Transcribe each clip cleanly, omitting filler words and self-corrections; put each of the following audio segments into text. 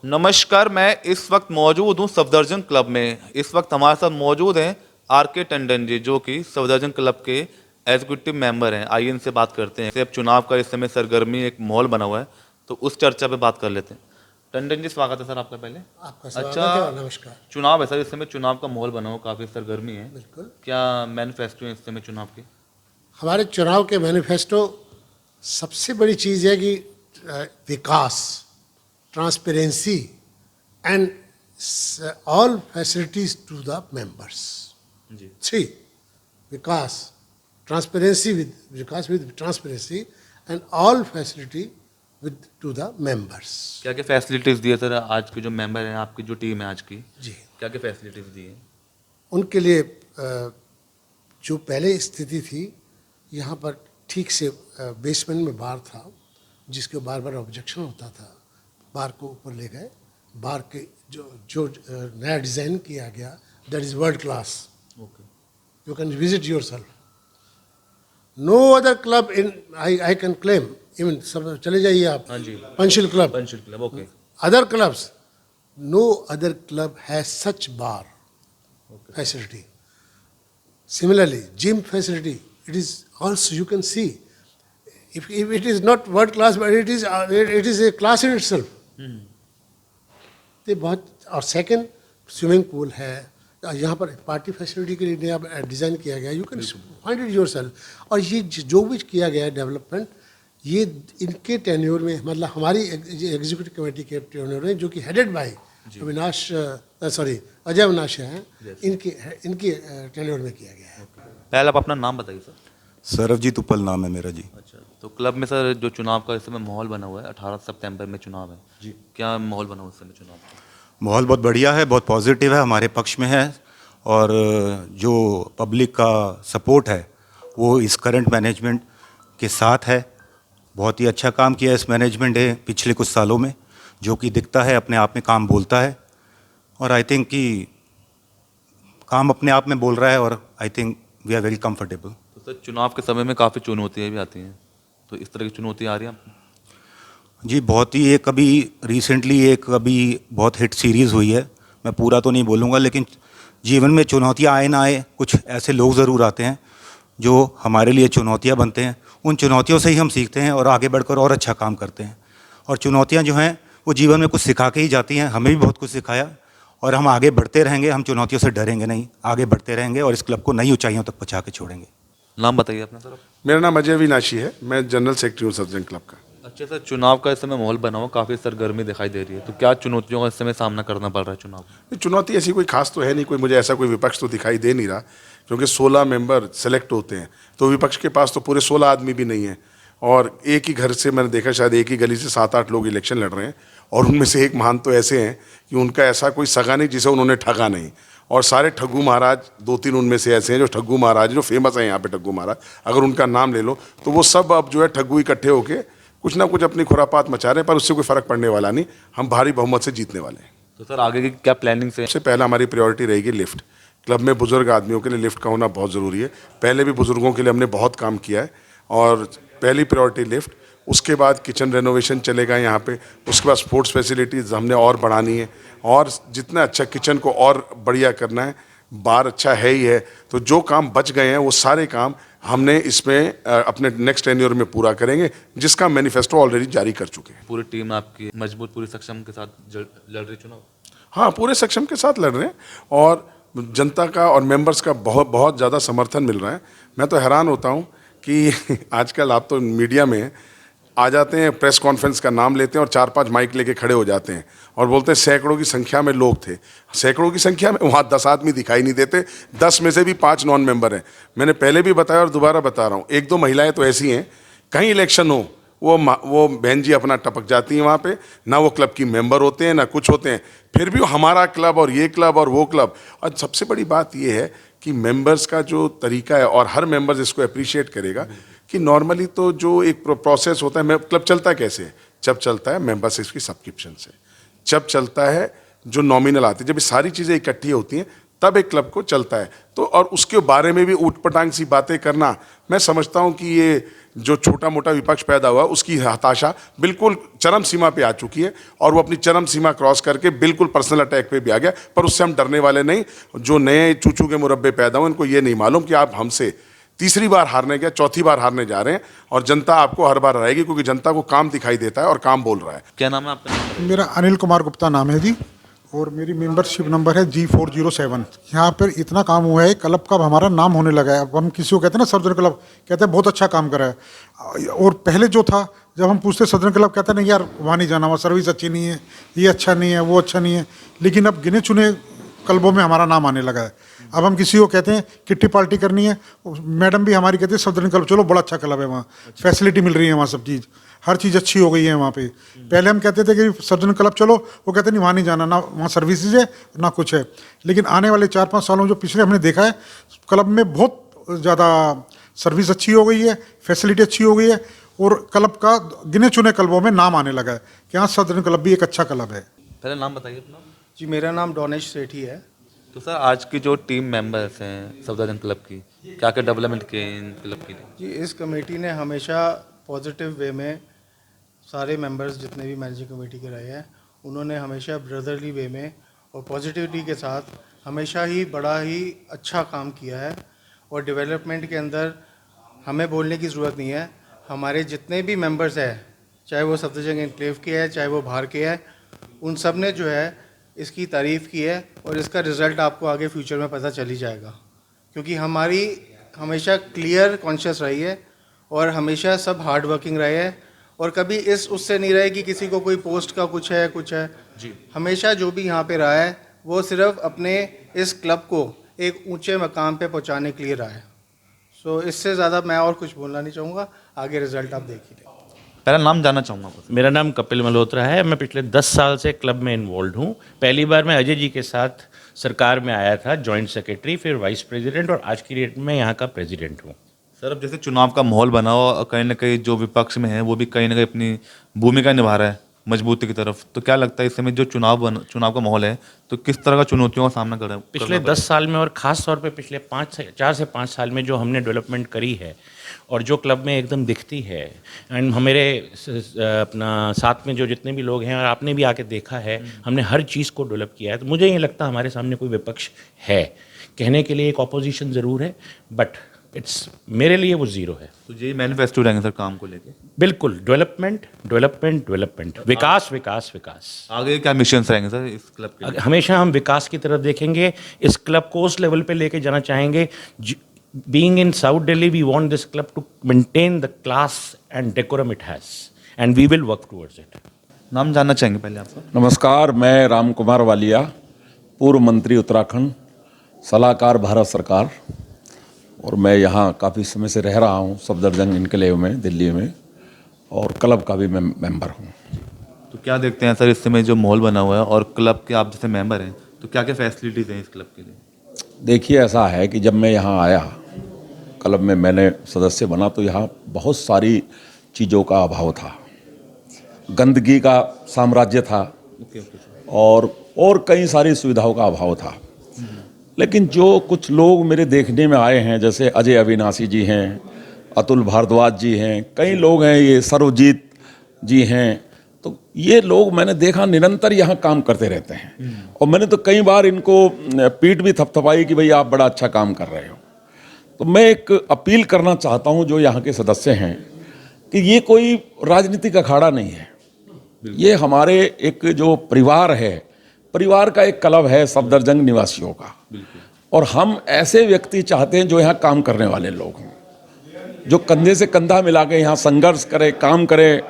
नमस्कार। मैं इस वक्त मौजूद हूँ सफदरजंग क्लब में। इस वक्त हमारे साथ मौजूद हैं आर.के. टंडन जी, जो कि सफदरजंग क्लब के एग्जीक्यूटिव मेंबर हैं। आइए इनसे बात करते हैं। अब चुनाव का इस समय सरगर्मी एक माहौल बना हुआ है, तो उस चर्चा पे बात कर लेते हैं। टंडन जी, स्वागत है सर आपका पहले। आपका स्वागत अच्छा, है और नमस्कार। चुनाव है सर, इस समय चुनाव का माहौल बना हुआ, काफ़ी सरगर्मी है। बिल्कुल। क्या मैनिफेस्टो है इस समय चुनाव के? हमारे चुनाव के मैनिफेस्टो सबसे बड़ी चीज़ है कि विकास, transparency and all facilities to the members. जी। थ्री, विकास, transparency with transparency and all facility with to the members. क्या क्या फैसिलिटीज़ दी है सर आज के जो मेंबर हैं, आपकी जो टीम है आज की? जी, क्या क्या फैसिलिटीज़ दी है? उनके लिए जो पहले स्थिति थी, यहाँ पर ठीक से बेसमेंट में बार था, जिसके बार बार ऑब्जेक्शन होता था। बार को ऊपर ले गए। बार के जो जो नया डिज़ाइन किया गया, that is world class. Okay. You can visit yourself. No other club in I can claim, even सब चले जाइए आप। हाँ जी। पंचिल क्लब, पंचिल club, okay. Other clubs, no other club has such bar facility. Similarly, gym facility, it is also, you can see, if it is not world class, but it is a class in itself. तो बहुत, और second swimming pool है यहाँ पर। Party facility के लिए नया design किया गया, you can find it your self. और ये जो भी किया गया है डेवलपमेंट, ये इनके टेन्योर में, मतलब हमारी एग्जीक्यूटिव कमेटी के टेन्योर में, जो कि हेडेड बाय अजय अविनाश हैं, इनकी टेन्योर में किया गया है। पहले आप अपना नाम बताइए सर। सरवजीत उपल नाम है मेरा जी। अच्छा, तो क्लब में सर जो चुनाव का इस समय माहौल बना हुआ है, 18 सितंबर में चुनाव है जी, क्या माहौल बना हुआ है इस समय चुनाव का? माहौल बहुत बढ़िया है, बहुत पॉजिटिव है, हमारे पक्ष में है। और जो पब्लिक का सपोर्ट है वो इस करंट मैनेजमेंट के साथ है। बहुत ही अच्छा काम किया इस मैनेजमेंट ने पिछले कुछ सालों में, जो कि दिखता है, अपने आप में काम बोलता है। और आई थिंक कि काम अपने आप में बोल रहा है, और I think we are very comfortable. तो सर चुनाव के समय में काफ़ी चुनौतियाँ भी आती हैं, तो इस तरह की चुनौतियाँ आ रही हैं आपको? जी, बहुत ही एक अभी रिसेंटली एक अभी बहुत हिट सीरीज़ हुई है। मैं पूरा तो नहीं बोलूँगा, लेकिन जीवन में चुनौतियाँ आए ना आए, कुछ ऐसे लोग ज़रूर आते हैं जो हमारे लिए चुनौतियाँ बनते हैं। उन चुनौतियों से ही हम सीखते हैं और आगे बढ़कर और अच्छा काम करते हैं। और चुनौतियाँ जो हैं वो जीवन में कुछ सिखा के ही जाती हैं। हमें भी बहुत कुछ सिखाया, और हम आगे बढ़ते रहेंगे। हम चुनौतियों से डरेंगे नहीं, आगे बढ़ते रहेंगे और इस क्लब को नई ऊंचाइयों तक पहुँचा के छोड़ेंगे। नाम बताइए अपना सर। मेरा नाम अजय अविनाशी है, मैं जनरल सेक्रेटरी हूँ सफदरजंग क्लब का। अच्छा सर, चुनाव का इस समय माहौल बना हुआ, काफ़ी सरगर्मी दिखाई दे रही है, तो क्या चुनौतियों का इस समय सामना करना पड़ रहा है चुनाव में? चुनौती ऐसी कोई खास तो है नहीं, कोई मुझे ऐसा कोई विपक्ष तो दिखाई दे नहीं रहा, क्योंकि 16 मेंबर सेलेक्ट होते हैं, तो विपक्ष के पास तो पूरे 16 आदमी भी नहीं है। और एक ही घर से मैंने देखा, शायद एक ही गली से 7-8 लोग इलेक्शन लड़ रहे हैं, और उनमें से एक महान तो ऐसे हैं कि उनका ऐसा कोई सगा नहीं जिसे उन्होंने ठगा नहीं। और सारे ठग्गू महाराज, 2-3 उनमें से ऐसे हैं जो ठग्गू महाराज, जो फेमस हैं यहाँ पे ठग्गू महाराज, अगर उनका नाम ले लो तो वो सब अब जो है ठग्गू इकट्ठे होके कुछ ना कुछ अपनी खुरापात मचा रहे हैं, पर उससे कोई फर्क पड़ने वाला नहीं। हम भारी बहुमत से जीतने वाले हैं। तो सर आगे की क्या प्लानिंग से? सबसे पहला हमारी प्रायोरिटी रहेगी लिफ्ट। क्लब में बुजुर्ग आदमियों के लिए लिफ्ट का होना बहुत ज़रूरी है। पहले भी बुजुर्गों के लिए हमने बहुत काम किया है, और पहली प्रायोरिटी लिफ्ट। उसके बाद किचन रेनोवेशन चलेगा यहाँ पे। उसके बाद स्पोर्ट्स फैसिलिटीज़ हमने और बढ़ानी है, और जितना अच्छा किचन को और बढ़िया करना है। बार अच्छा है ही है, तो जो काम बच गए हैं वो सारे काम हमने इसमें अपने नेक्स्ट टेन्योर में पूरा करेंगे, जिसका मैनिफेस्टो ऑलरेडी जारी कर चुके हैं। पूरी टीम आपकी मजबूत, पूरी सक्षम के साथ लड़ रही चुनाव? हाँ, पूरे सक्षम के साथ लड़ रहे हैं, और जनता का और मेंबर्स का बहुत बहुत ज़्यादा समर्थन मिल रहा है। मैं तो हैरान होता हूँ कि आजकल आप तो मीडिया में आ जाते हैं, प्रेस कॉन्फ्रेंस का नाम लेते हैं और 4-5 माइक लेके खड़े हो जाते हैं और बोलते हैं सैकड़ों की संख्या में लोग थे। सैकड़ों की संख्या में वहाँ 10 आदमी दिखाई नहीं देते, 10 में से भी 5 नॉन मेंबर हैं। मैंने पहले भी बताया और दोबारा बता रहा हूँ, 1-2 महिलाएं तो ऐसी हैं, कहीं इलेक्शन हो वो बहन जी अपना टपक जाती हैं वहाँ पे, ना वो क्लब की मेंबर होते हैं ना कुछ होते हैं, फिर भी हमारा क्लब और ये क्लब और वो क्लब। और सबसे बड़ी बात ये है कि मेंबर्स का जो तरीका है, और हर मेंबर्स इसको अप्रिशिएट करेगा कि नॉर्मली तो जो एक प्रोसेस होता है, क्लब चलता कैसे है? जब चलता है मेंबरशिप की सब्सक्रिप्शन से, जब चलता है जो नॉमिनल आते हैं, जब ये सारी चीज़ें इकट्ठी होती हैं तब एक क्लब को चलता है। तो और उसके बारे में भी ऊटपटांग सी बातें करना, मैं समझता हूं कि ये जो छोटा मोटा विपक्ष पैदा हुआ उसकी हताशा बिल्कुल चरम सीमा पे आ चुकी है और वो अपनी चरम सीमा क्रॉस करके बिल्कुल पर्सनल अटैक पे भी आ गया। पर उससे हम डरने वाले नहीं। जो नए चूचू के मुरब्बे पैदा हुए, इनको ये नहीं मालूम कि आप हमसे तीसरी बार हारने गए, चौथी बार हारने जा रहे हैं और जनता आपको हर बार हराएगी, क्योंकि जनता को काम दिखाई देता है और काम बोल रहा है। क्या नाम है आपका? मेरा अनिल कुमार गुप्ता नाम है जी, और मेरी मेंबरशिप नंबर है G407। यहाँ पर इतना काम हुआ है, क्लब का हमारा नाम होने लगा है। अब हम किसी को कहते हैं ना सदर्न क्लब, कहते हैं बहुत अच्छा काम करा है। और पहले जो था, जब हम पूछते सदर्न क्लब, कहते हैं नहीं यार वहाँ नहीं जाना, वहाँ सर्विस अच्छी नहीं है, ये अच्छा नहीं है, वो अच्छा नहीं है। लेकिन अब गिने चुने क्लबों में हमारा नाम आने लगा है। अब हम किसी को कहते हैं किट्टी पार्टी करनी है, मैडम भी हमारी कहती है सदर्न क्लब चलो, बड़ा अच्छा क्लब है, वहाँ फैसिलिटी मिल रही है, वहाँ सब चीज़, हर चीज़ अच्छी हो गई है वहाँ पे। पहले हम कहते थे कि सदर्न क्लब चलो, वो कहते नहीं वहाँ नहीं जाना, ना वहाँ सर्विसेज है ना कुछ है। लेकिन आने वाले 4-5 सालों जो पिछले हमने देखा है, क्लब में बहुत ज़्यादा सर्विस अच्छी हो गई है, फैसिलिटी अच्छी हो गई है, और क्लब का गिने चुने क्लबों में नाम आने लगा है कि हाँ सदर्न क्लब भी एक अच्छा क्लब है। पहले नाम बताइए अपना। जी, मेरा नाम डोनेश सेठी है। तो सर, आज की जो टीम मेंबर्स हैं सफदरजंग क्लब की, क्या क्या डेवलपमेंट किए हैं इन क्लब के लिए? जी, इस कमेटी ने हमेशा पॉजिटिव वे में सारे मेंबर्स जितने भी मैनेजिंग कमेटी के रहे हैं, उन्होंने हमेशा ब्रदरली वे में और पॉजिटिविटी के साथ हमेशा ही बड़ा ही अच्छा काम किया है। और डेवलपमेंट के अंदर हमें बोलने की ज़रूरत नहीं है, हमारे जितने भी मेंबर्स हैं, चाहे वो सफदरजंग एनक्लेव के हैं, चाहे वो बाहर के हैं, उन सब ने जो है इसकी तारीफ़ की है। और इसका रिज़ल्ट आपको आगे फ्यूचर में पता चल ही जाएगा, क्योंकि हमारी हमेशा क्लियर कॉन्शियस रही है और हमेशा सब हार्ड वर्किंग रहे हैं, और कभी इस उससे नहीं रहे कि किसी को कोई पोस्ट का कुछ है जी। हमेशा जो भी यहाँ पे रहा है वो सिर्फ अपने इस क्लब को एक ऊंचे मकाम पे पहुँचाने के लिए रहा है। सो इससे ज़्यादा मैं और कुछ बोलना नहीं चाहूँगा, आगे रिजल्ट आप देख ही लें। पहला नाम जानना चाहूँगा बस। मेरा नाम कपिल मल्होत्रा है। मैं पिछले 10 साल से क्लब में इन्वॉल्व हूँ। पहली बार मैं अजय जी के साथ सरकार में आया था, जॉइंट सेक्रेटरी, फिर वाइस प्रेसिडेंट, और आज की डेट में यहाँ का प्रेसिडेंट हूँ। सर, अब जैसे चुनाव का माहौल बना हो और कहीं ना कहीं जो विपक्ष में है वो भी कहीं ना कहीं अपनी भूमिका निभा रहा है मजबूती की तरफ, तो क्या लगता है इस समय जो चुनाव का माहौल है, तो किस तरह का चुनौतियों का सामना कर रहा है? पिछले 10 साल में, और ख़ास तौर पे पिछले 4 से 5 साल में जो हमने डेवलपमेंट करी है और जो क्लब में एकदम दिखती है, एंड हमारे अपना साथ में जो जितने भी लोग हैं और आपने भी आके देखा है, हमने हर चीज़ को डेवलप किया है। तो मुझे ये लगता है हमारे सामने कोई विपक्ष है, कहने के लिए एक ऑपोजिशन ज़रूर है, बट मेरे लिए वो ज़ीरो है। तो यही मैनिफेस्टो रहेंगे सर काम को लेके? बिल्कुल, डेवलपमेंट, विकास। आगे क्या मिशन रहेंगे सर इस क्लब के? हमेशा हम विकास की तरफ देखेंगे, इस क्लब को उस लेवल पे लेके जाना चाहेंगे। Being in South Delhi, we want this club to maintain the class and decorum it has, and we will work towards it. नाम जानना चाहेंगे पहले आपका? नमस्कार, मैं राम कुमार वालिया, पूर्व मंत्री उत्तराखंड, सलाहकार भारत सरकार, और मैं यहाँ काफ़ी समय से रह रहा हूँ सफदरजंग एनक्लेव में दिल्ली में, और क्लब का भी मैं मेंबर हूँ। तो क्या देखते हैं सर इस समय जो माहौल बना हुआ है, और क्लब के आप जैसे मेंबर हैं, तो क्या क्या फैसिलिटीज़ हैं इस क्लब के लिए? देखिए, ऐसा है कि जब मैं यहाँ आया, क्लब में मैंने सदस्य बना, तो यहाँ बहुत सारी चीज़ों का अभाव था। गंदगी का साम्राज्य था और कई सारी सुविधाओं का अभाव था। लेकिन जो कुछ लोग मेरे देखने में आए हैं, जैसे अजय अविनाशी जी हैं, अतुल भारद्वाज जी हैं, कई लोग हैं, ये सर्वजीत जी हैं, तो ये लोग मैंने देखा निरंतर यहाँ काम करते रहते हैं। और मैंने तो कई बार इनको पीठ भी थपथपाई कि भाई आप बड़ा अच्छा काम कर रहे हो। तो मैं एक अपील करना चाहता हूँ जो यहाँ के सदस्य हैं, कि ये कोई राजनीतिक अखाड़ा नहीं है, ये हमारे एक जो परिवार है, परिवार का एक क्लब है सफदरजंग निवासियों का, और हम ऐसे व्यक्ति चाहते हैं जो यहाँ काम करने वाले लोग हों, जो कंधे से कंधा मिला के यहाँ संघर्ष करे, काम करे,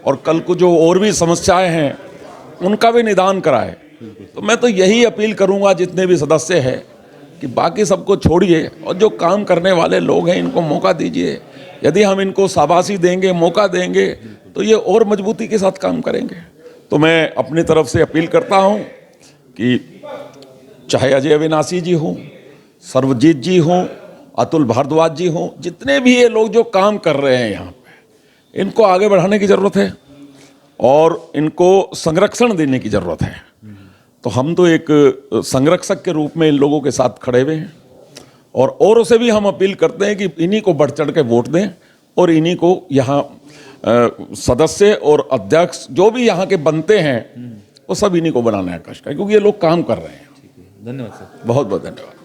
और कल को जो और भी समस्याएं हैं उनका भी निदान कराए। तो मैं तो यही अपील करूँगा जितने भी सदस्य हैं कि बाकी सबको छोड़िए और जो काम करने वाले लोग हैं इनको मौका दीजिए। यदि हम इनको शाबाशी देंगे, मौका देंगे, तो ये और मजबूती के साथ काम करेंगे। तो मैं अपनी तरफ से अपील करता हूँ कि चाहे अजय अविनाशी जी हों, सर्वजीत जी हों, अतुल भारद्वाज जी हों, जितने भी ये लोग जो काम कर रहे हैं यहाँ पे, इनको आगे बढ़ाने की ज़रूरत है और इनको संरक्षण देने की ज़रूरत है। तो हम तो एक संरक्षक के रूप में इन लोगों के साथ खड़े हुए हैं और औरों से भी हम अपील करते हैं कि इन्हीं को बढ़ चढ़ के वोट दें और इन्हीं को यहाँ सदस्य और अध्यक्ष जो भी यहाँ के बनते हैं वो सब इन्हीं को बनाने का कष्ट है, क्योंकि ये लोग काम कर रहे हैं। धन्यवाद सर। बहुत बहुत धन्यवाद।